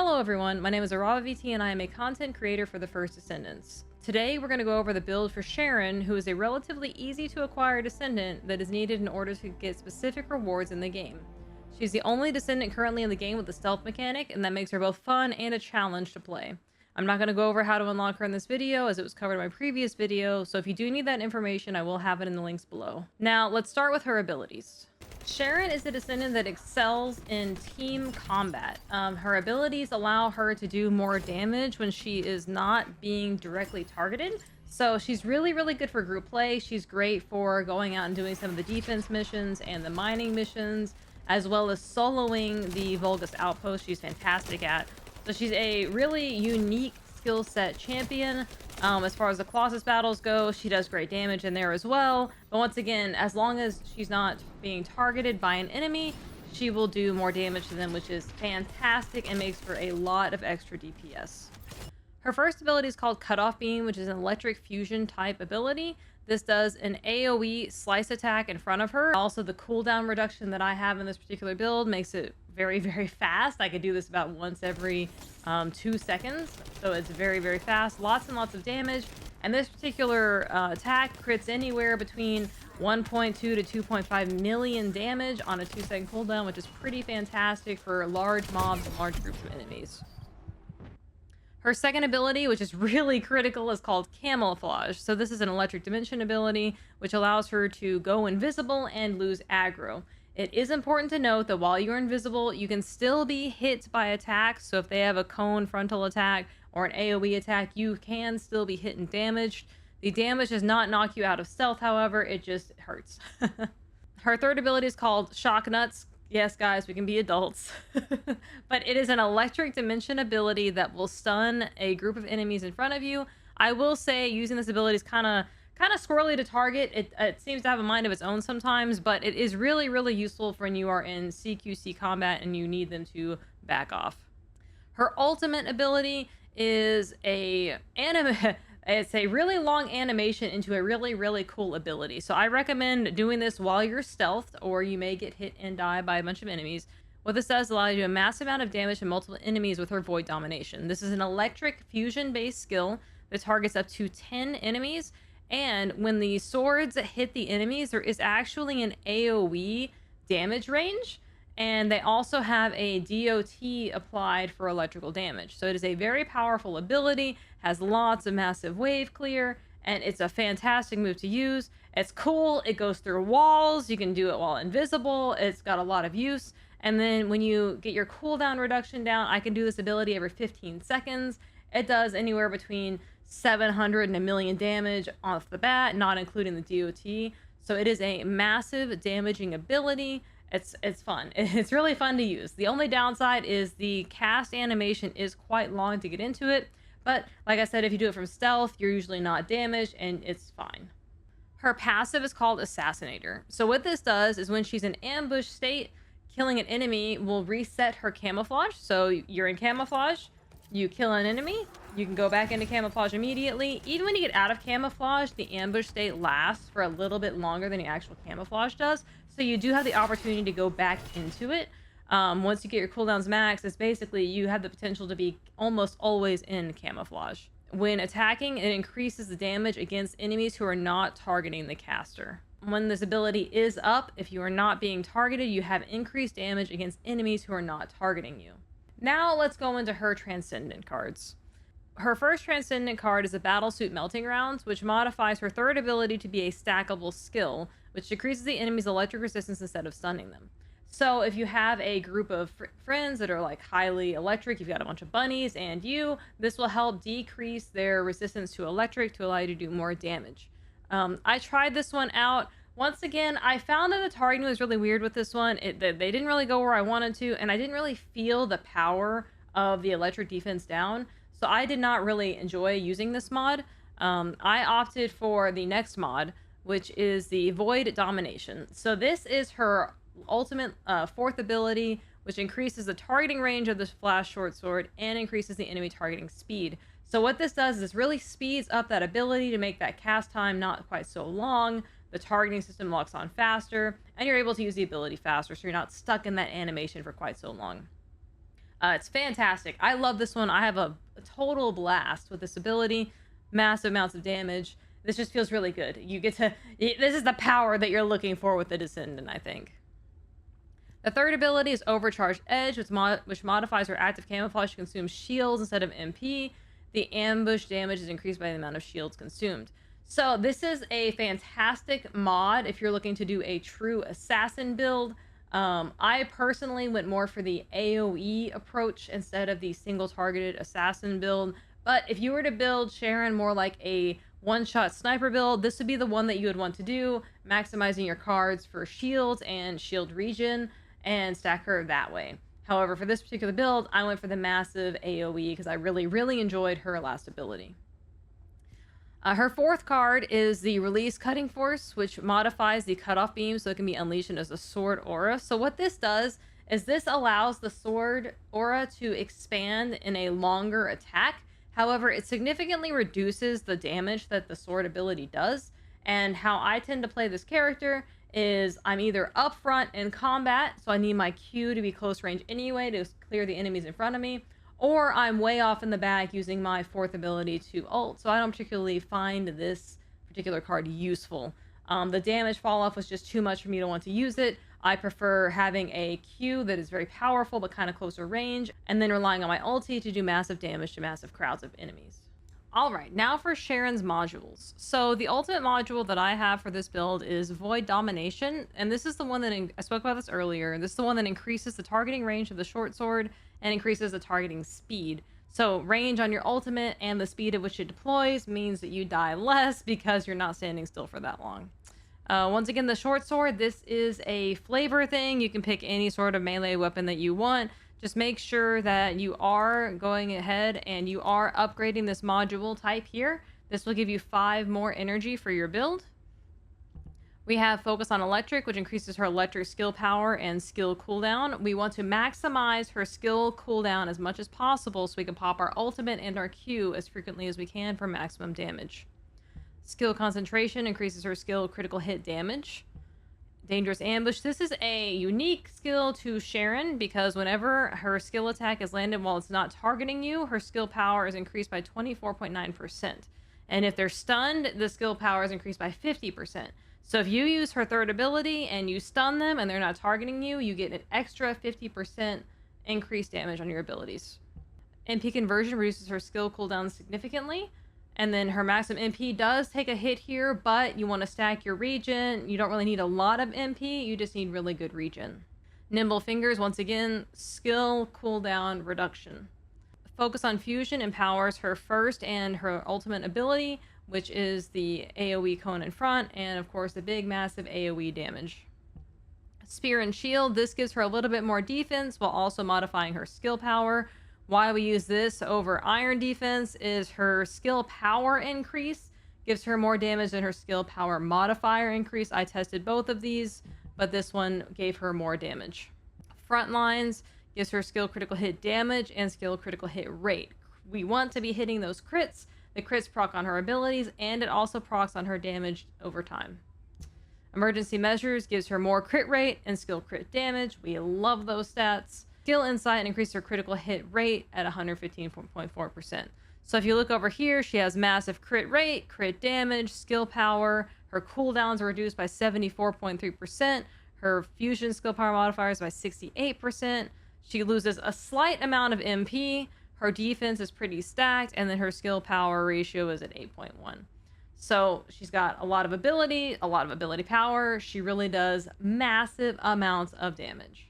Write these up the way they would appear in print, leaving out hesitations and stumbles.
Hello everyone, my name is AravaVT and I am a content creator for the first Descendants. Today we're going to go over the build for Sharen, who is a relatively easy to acquire Descendant that is needed in order to get specific rewards in the game. She's the only Descendant currently in the game with the stealth mechanic, and that makes her both fun and a challenge to play. I'm not going to go over how to unlock her in this video as it was covered in my previous video, so if you do need that information I will have it in the links below. Now let's start with her abilities. Sharen is a Descendant that excels in team combat. Her abilities allow her to do more damage when she is not being directly targeted. So she's really good for group play. She's great for going out and doing some of the defense missions and the mining missions, as well as soloing the Vulgus outpost. She's fantastic at. So she's a really unique skill set champion. As far as the Colossus battles go, she does great damage in there as well. But once again, as long as she's not being targeted by an enemy, she will do more damage to them, which is fantastic and makes for a lot of extra DPS. Her first ability is called Cutoff Beam, which is an electric fusion type ability. This does an AoE slice attack in front of her. Also, the cooldown reduction that I have in this particular build makes it very fast. I could do this about once every 2 seconds, so it's very fast. Lots and lots of damage, and this particular attack crits anywhere between 1.2 to 2.5 million damage on a 2-second cooldown, which is pretty fantastic for large mobs and large groups of enemies. Her second ability, which is really critical, is called Camouflage. So this is an electric dimension ability, which allows her to go invisible and lose aggro. It is important to note that while you're invisible, you can still be hit by attacks. So if they have a cone frontal attack or an AoE attack, you can still be hit and damaged. The damage does not knock you out of stealth, however, it just hurts. Her third ability is called Shock Nuts. Yes, guys, we can be adults. But it is an electric dimension ability that will stun a group of enemies in front of you. I will say using this ability is kind of squirrely to target. It seems to have a mind of its own sometimes, but it is really useful for when you are in CQC combat and you need them to back off. Her ultimate ability is it's a really long animation into a really cool ability. So I recommend doing this while you're stealthed, or you may get hit and die by a bunch of enemies. What this does allows you a massive amount of damage to multiple enemies with her Void Domination. This is an electric fusion based skill that targets up to 10 enemies. And when the swords hit the enemies, there is actually an AoE damage range, and they also have a DOT applied for electrical damage. So it is a very powerful ability, has lots of massive wave clear, and it's a fantastic move to use. It's cool, it goes through walls, you can do it while invisible, it's got a lot of use. And then when you get your cooldown reduction down, I can do this ability every 15 seconds. It does anywhere between 700 and 1 million damage off the bat, not including the DOT. So it is a massive damaging ability. It's fun. It's really fun to use. The only downside is the cast animation is quite long to get into it, but like I said, if you do it from stealth, you're usually not damaged and it's fine. Her passive is called Assassinator. So what this does is when she's in ambush state, killing an enemy will reset her camouflage. So you're in camouflage, you kill an enemy, you can go back into camouflage immediately. Even when you get out of camouflage, the ambush state lasts for a little bit longer than the actual camouflage does. So you do have the opportunity to go back into it. Once you get your cooldowns max, it's basically you have the potential to be almost always in camouflage. When attacking, it increases the damage against enemies who are not targeting the caster. When this ability is up, if you are not being targeted, you have increased damage against enemies who are not targeting you. Now let's go into her Transcendent cards. Her first Transcendent card is a Battlesuit Melting Rounds, which modifies her third ability to be a stackable skill, which decreases the enemy's electric resistance instead of stunning them. So if you have a group of friends that are like highly electric, you've got a bunch of bunnies and this will help decrease their resistance to electric to allow you to do more damage. I tried this one out. Once again, I found that the targeting was really weird with this one. They didn't really go where I wanted to, and I didn't really feel the power of the electric defense down. So I did not really enjoy using this mod. I opted for the next mod, which is the Void Domination. So this is her ultimate fourth ability, which increases the targeting range of this flash short sword and increases the enemy targeting speed. So what this does is this really speeds up that ability to make that cast time not quite so long. The targeting system locks on faster, and you're able to use the ability faster, so you're not stuck in that animation for quite so long. It's fantastic. I love this one. I have a total blast with this ability. Massive amounts of damage. This just feels really good. You get to... This is the power that you're looking for with the Descendant, I think. The third ability is Overcharged Edge, which modifies her active camouflage to consume shields instead of MP. The ambush damage is increased by the amount of shields consumed. So this is a fantastic mod if you're looking to do a true assassin build. I personally went more for the AoE approach instead of the single targeted assassin build. But if you were to build Sharen more like a one-shot sniper build, this would be the one that you would want to do, maximizing your cards for shields and shield regen and stack her that way. However, for this particular build, I went for the massive AoE because I really enjoyed her last ability. Her fourth card is the Release Cutting Force, which modifies the cutoff beam so it can be unleashed as a sword aura. So what this does is this allows the sword aura to expand in a longer attack. However, it significantly reduces the damage that the sword ability does. And how I tend to play this character is I'm either up front in combat, so I need my Q to be close range anyway to clear the enemies in front of me, or I'm way off in the back using my fourth ability to ult, so I don't particularly find this particular card useful. The damage fall off was just too much for me to want to use it. I prefer having a Q that is very powerful but kind of closer range, and then relying on my ulti to do massive damage to massive crowds of enemies. Alright, now for Sharen's modules. So the ultimate module that I have for this build is Void Domination, and this is the one that I spoke about this earlier. This is the one that increases the targeting range of the short sword and increases the targeting speed. So range on your ultimate and the speed at which it deploys means that you die less because you're not standing still for that long. Once again, the short sword, this is a flavor thing. You can pick any sort of melee weapon that you want. Just make sure that you are going ahead and you are upgrading this module type here. This will give you 5 more energy for your build. We have Focus on Electric, which increases her electric skill power and skill cooldown. We want to maximize her skill cooldown as much as possible so we can pop our ultimate and our Q as frequently as we can for maximum damage. Skill Concentration increases her skill critical hit damage. Dangerous Ambush. This is a unique skill to Sharen because whenever her skill attack is landed while it's not targeting you, her skill power is increased by 24.9%. And if they're stunned, the skill power is increased by 50%. So if you use her third ability and you stun them and they're not targeting you, you get an extra 50% increased damage on your abilities. MP Conversion reduces her skill cooldown significantly. And then her maximum MP does take a hit here, but you want to stack your regen. You don't really need a lot of MP, you just need really good regen. Nimble Fingers, once again, skill cooldown reduction. Focus on Fusion empowers her first and her ultimate ability, which is the AoE cone in front, and of course the big massive AoE damage. Spear and Shield, this gives her a little bit more defense while also modifying her skill power. Why we use this over Iron Defense is her skill power increase gives her more damage than her skill power modifier increase. I tested both of these, but this one gave her more damage. Frontlines gives her skill critical hit damage and skill critical hit rate. We want to be hitting those crits. The crits proc on her abilities, and it also procs on her damage over time. Emergency Measures gives her more crit rate and skill crit damage. We love those stats. Skill Insight increases her critical hit rate at 115.4%. So if you look over here, she has massive crit rate, crit damage, skill power. Her cooldowns are reduced by 74.3%. Her fusion skill power modifiers by 68%. She loses a slight amount of MP. Her defense is pretty stacked, and then her skill power ratio is at 8.1. So she's got a lot of ability power. She really does massive amounts of damage.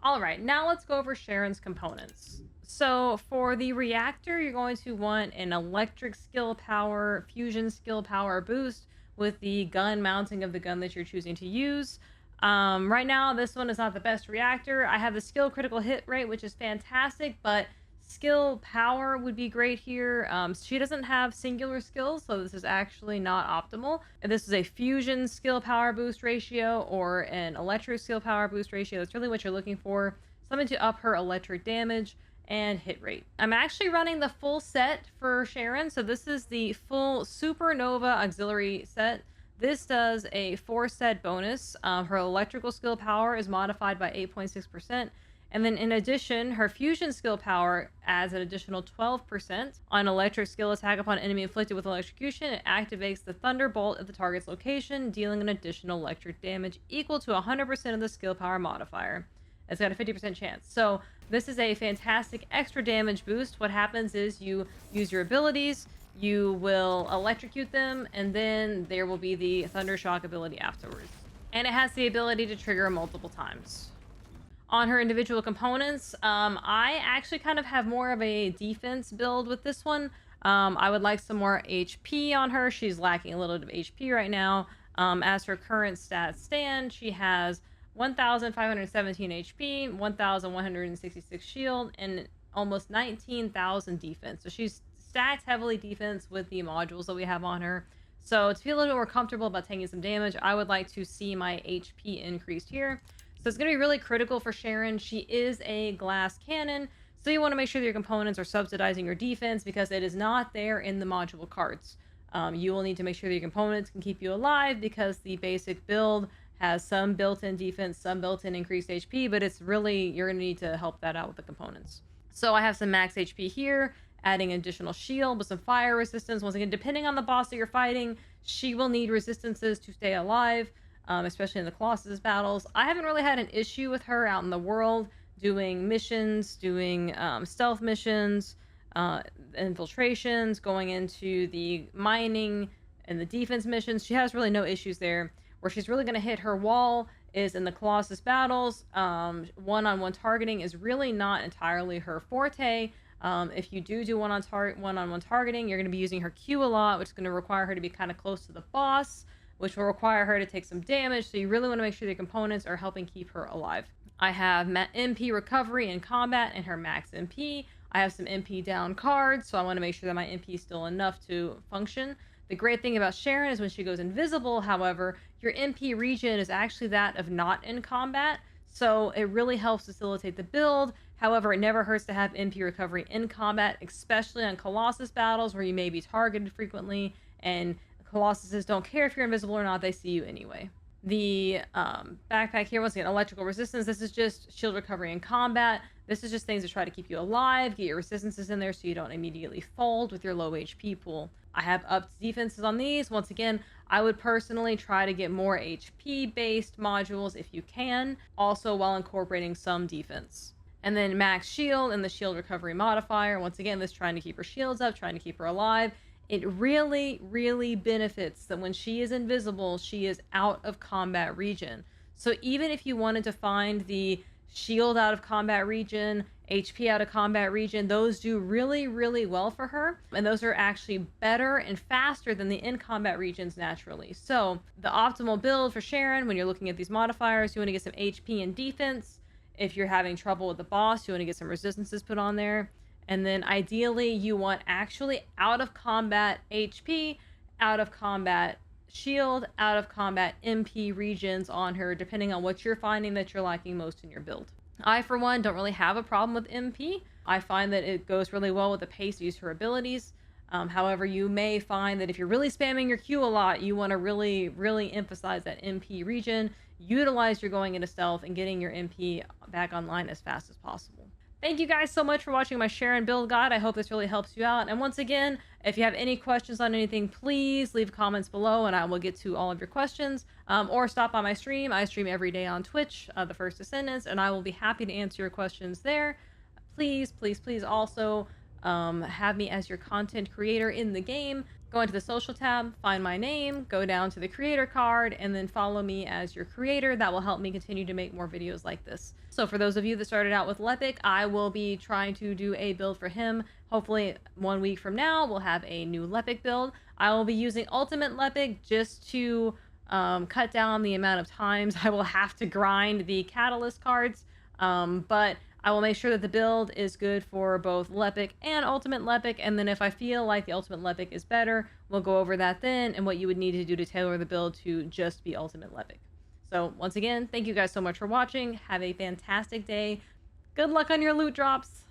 Alright, now let's go over Sharen's components. So for the reactor, you're going to want an electric skill power, fusion skill power boost with the gun mounting of the gun that you're choosing to use. Right now, this one is not the best reactor. I have the skill critical hit rate, which is fantastic, but skill power would be great here. She doesn't have singular skills, so this is actually not optimal. And this is a fusion skill power boost ratio or an electric skill power boost ratio. That's really what you're looking for. Something to up her electric damage and hit rate. I'm actually running the full set for Sharen. So this is the full Supernova auxiliary set. This does a 4-set bonus. Her electrical skill power is modified by 8.6%. And then in addition, her fusion skill power adds an additional 12% on electric skill attack upon enemy inflicted with electrocution. It activates the thunderbolt at the target's location, dealing an additional electric damage equal to 100% of the skill power modifier. It's got a 50% chance. So this is a fantastic extra damage boost. What happens is you use your abilities, you will electrocute them, and then there will be the thunder shock ability afterwards. And it has the ability to trigger multiple times. On her individual components, I actually kind of have more of a defense build with this one. I would like some more HP on her. She's lacking a little bit of HP right now. As her current stats stand, she has 1,517 HP, 1,166 shield, and almost 19,000 defense. So she's stacked heavily defense with the modules that we have on her. So to feel a little bit more comfortable about taking some damage, I would like to see my HP increased here. So it's going to be really critical for Sharen. She is a glass cannon, so you want to make sure that your components are subsidizing your defense because it is not there in the module cards. You will need to make sure that your components can keep you alive because the basic build has some built-in defense, some built-in increased HP, but it's really, you're going to need to help that out with the components. So I have some max HP here, adding additional shield with some fire resistance. Once again, depending on the boss that you're fighting, she will need resistances to stay alive. Especially in the Colossus battles. I haven't really had an issue with her out in the world doing missions, doing stealth missions, infiltrations, going into the mining and the defense missions. She has really no issues there. Where she's really going to hit her wall is in the Colossus battles. One-on-one targeting is really not entirely her forte. If you do one-on-one targeting, you're going to be using her Q a lot, which is going to require her to be kind of close to the boss, which will require her to take some damage, so you really want to make sure the components are helping keep her alive. I have MP recovery in combat and her max MP. I have some MP down cards, so I want to make sure that my MP is still enough to function. The great thing about Sharen is when she goes invisible, however, your MP regen is actually that of not in combat, so it really helps facilitate the build. However, it never hurts to have MP recovery in combat, especially on Colossus battles where you may be targeted frequently, and Colossuses don't care if you're invisible or not, they see you anyway. The backpack here, once again, electrical resistance. This is just shield recovery in combat. This is just things to try to keep you alive, get your resistances in there so you don't immediately fold with your low HP pool. I have upped defenses on these. Once again, I would personally try to get more HP-based modules if you can, also while incorporating some defense. And then max shield and the shield recovery modifier. Once again, this trying to keep her shields up, trying to keep her alive. It really, really benefits that when she is invisible, she is out of combat region. So even if you wanted to find the shield out of combat region, HP out of combat region, those do really, really well for her. And those are actually better and faster than the in-combat regions naturally. So the optimal build for Sharen, when you're looking at these modifiers, you want to get some HP and defense. If you're having trouble with the boss, you want to get some resistances put on there. And then ideally you want actually out of combat HP, out of combat shield, out of combat MP regions on her, depending on what you're finding that you're liking most in your build. I, for one, don't really have a problem with MP. I find that it goes really well with the pace to use her abilities. However, you may find that if you're really spamming your Q a lot, you want to really, really emphasize that MP region, utilize your going into stealth, and getting your MP back online as fast as possible. Thank you guys so much for watching my Sharen build guide. I hope this really helps you out. And once again, if you have any questions on anything, please leave comments below and I will get to all of your questions. Or stop by my stream. I stream every day on Twitch, the First Descendants, and I will be happy to answer your questions there. Please, please, please also have me as your content creator in the game. Go into the social tab, find my name, go down to the creator card, and then follow me as your creator. That will help me continue to make more videos like this. So for those of you that started out with Lepic, I will be trying to do a build for him. Hopefully 1 week from now, we'll have a new Lepic build. I will be using Ultimate Lepic just to cut down the amount of times I will have to grind the catalyst cards. But I will make sure that the build is good for both Lepic and Ultimate Lepic, and then if I feel like the Ultimate Lepic is better, we'll go over that then, and what you would need to do to tailor the build to just be Ultimate Lepic. So, once again, thank you guys so much for watching. Have a fantastic day. Good luck on your loot drops!